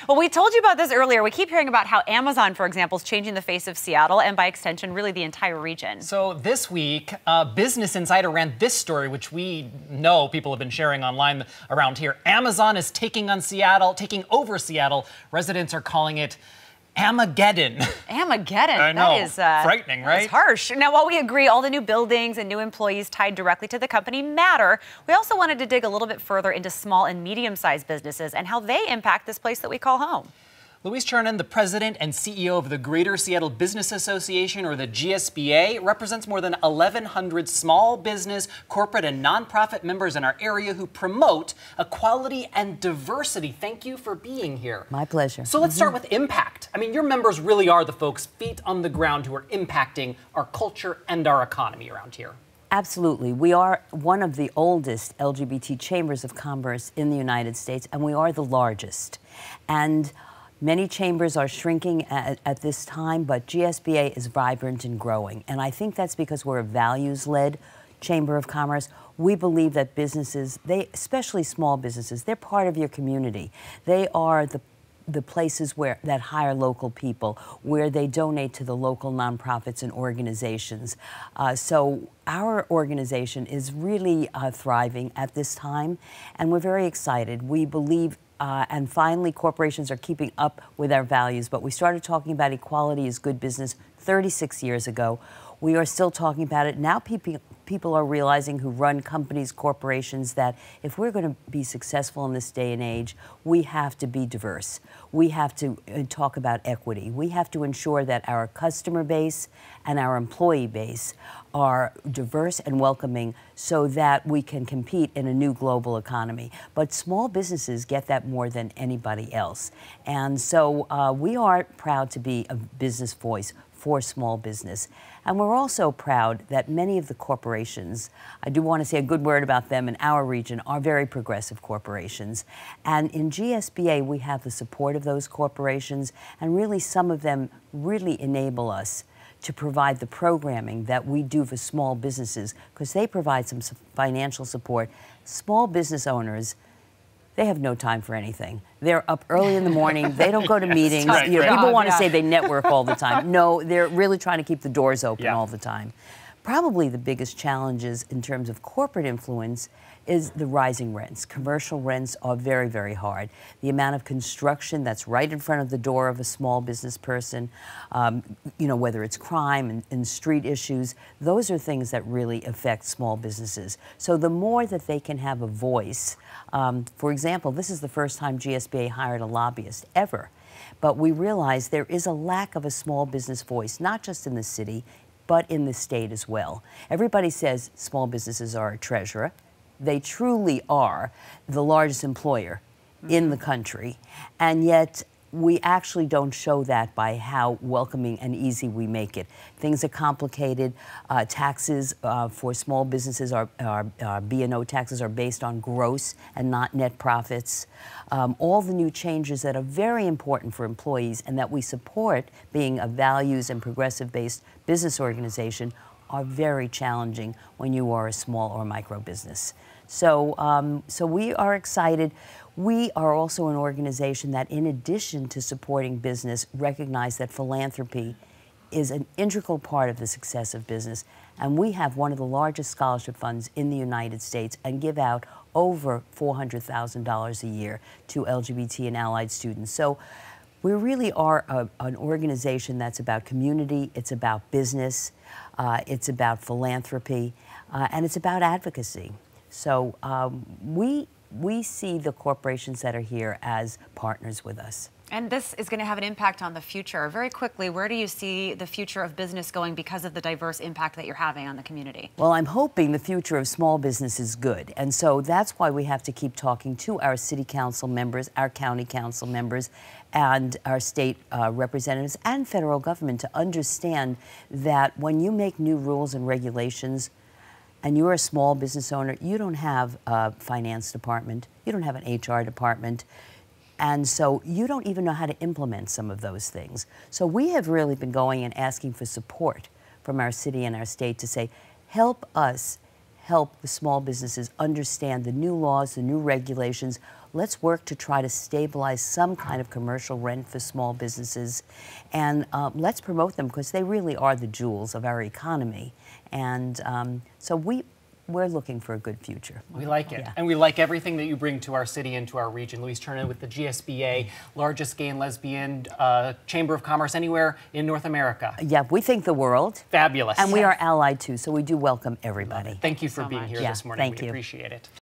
Well, we told you about this earlier. We keep hearing about how Amazon, for example, is changing the face of Seattle and by extension, really the entire region. So this week, Business Insider ran this story, which we know people have been sharing online around here. Amazon is taking over Seattle. Residents are calling it Amageddon. Amageddon. I know. That is frightening, right? It's harsh. Now, while we agree all the new buildings and new employees tied directly to the company matter, we also wanted to dig a little bit further into small and medium-sized businesses and how they impact this place that we call home. Louise Chernin, the president and CEO of the Greater Seattle Business Association, or the GSBA, represents more than 1,100 small business, corporate, and nonprofit members in our area who promote equality and diversity. Thank you for being here. My pleasure. So let's start with impact. I mean, your members really are the folks feet on the ground who are impacting our culture and our economy around here. Absolutely. We are one of the oldest LGBT chambers of commerce in the United States, and we are the largest. And many chambers are shrinking at this time, but GSBA is vibrant and growing. And I think that's because we're a values-led chamber of commerce. We believe that businesses, especially small businesses, they're part of your community. They are the places that hire local people, where they donate to the local nonprofits and organizations. So our organization is really thriving at this time, and we're very excited. We believe and finally, corporations are keeping up with our values. But we started talking about equality as good business 36 years ago. We are still talking about it. Now people are realizing, who run companies, corporations, that if we're going to be successful in this day and age, we have to be diverse. We have to talk about equity. We have to ensure that our customer base and our employee base are diverse and welcoming so that we can compete in a new global economy. But small businesses get that more than anybody else. And so we are proud to be a business voice for small business. And we're also proud that many of the corporations, I do want to say a good word about them in our region, are very progressive corporations. And in GSBA, we have the support of those corporations, and really some of them really enable us to provide the programming that we do for small businesses, because they provide some financial support. Small business owners, they have no time for anything. They're up early in the morning. They don't go to meetings. Right, you know, right. people want to say they network all the time. No, they're really trying to keep the doors open all the time. Probably the biggest challenges in terms of corporate influence is the rising rents. Commercial rents are very, very hard. The amount of construction that's right in front of the door of a small business person, you know, whether it's crime and street issues, those are things that really affect small businesses. So the more that they can have a voice, for example, this is the first time GSBA hired a lobbyist ever. But we realize there is a lack of a small business voice, not just in the city, but in the state as well. Everybody says small businesses are a treasure. They truly are the largest employer in the country, and yet we actually don't show that by how welcoming and easy we make it. Things are complicated. Taxes for small businesses B&O taxes are based on gross and not net profits. All the new changes that are very important for employees and that we support, being a values and progressive-based business organization, are very challenging when you are a small or micro business. So, so we are excited. We are also an organization that, in addition to supporting business, recognize that philanthropy is an integral part of the success of business. And we have one of the largest scholarship funds in the United States and give out over $400,000 a year to LGBT and allied students. So we really are an organization that's about community, it's about business, it's about philanthropy, and it's about advocacy. So we see the corporations that are here as partners with us. And this is going to have an impact on the future. Very quickly, where do you see the future of business going because of the diverse impact that you're having on the community? Well, I'm hoping the future of small business is good. And so that's why we have to keep talking to our city council members, our county council members, and our state representatives and federal government to understand that when you make new rules and regulations, and you're a small business owner, you don't have a finance department, you don't have an HR department, and so you don't even know how to implement some of those things. So we have really been going and asking for support from our city and our state to say, help us help the small businesses understand the new laws, the new regulations. let's work to try to stabilize some kind of commercial rent for small businesses, and let's promote them because they really are the jewels of our economy. And so we're looking for a good future. We like it. Yeah. And we like everything that you bring to our city and to our region. Louise Turner with the GSBA, largest gay and lesbian chamber of commerce anywhere in North America. Yeah, we think the world. Fabulous. And we are allied too, so we do welcome everybody. Thank you for being here Yeah, this morning. thank We you. appreciate it.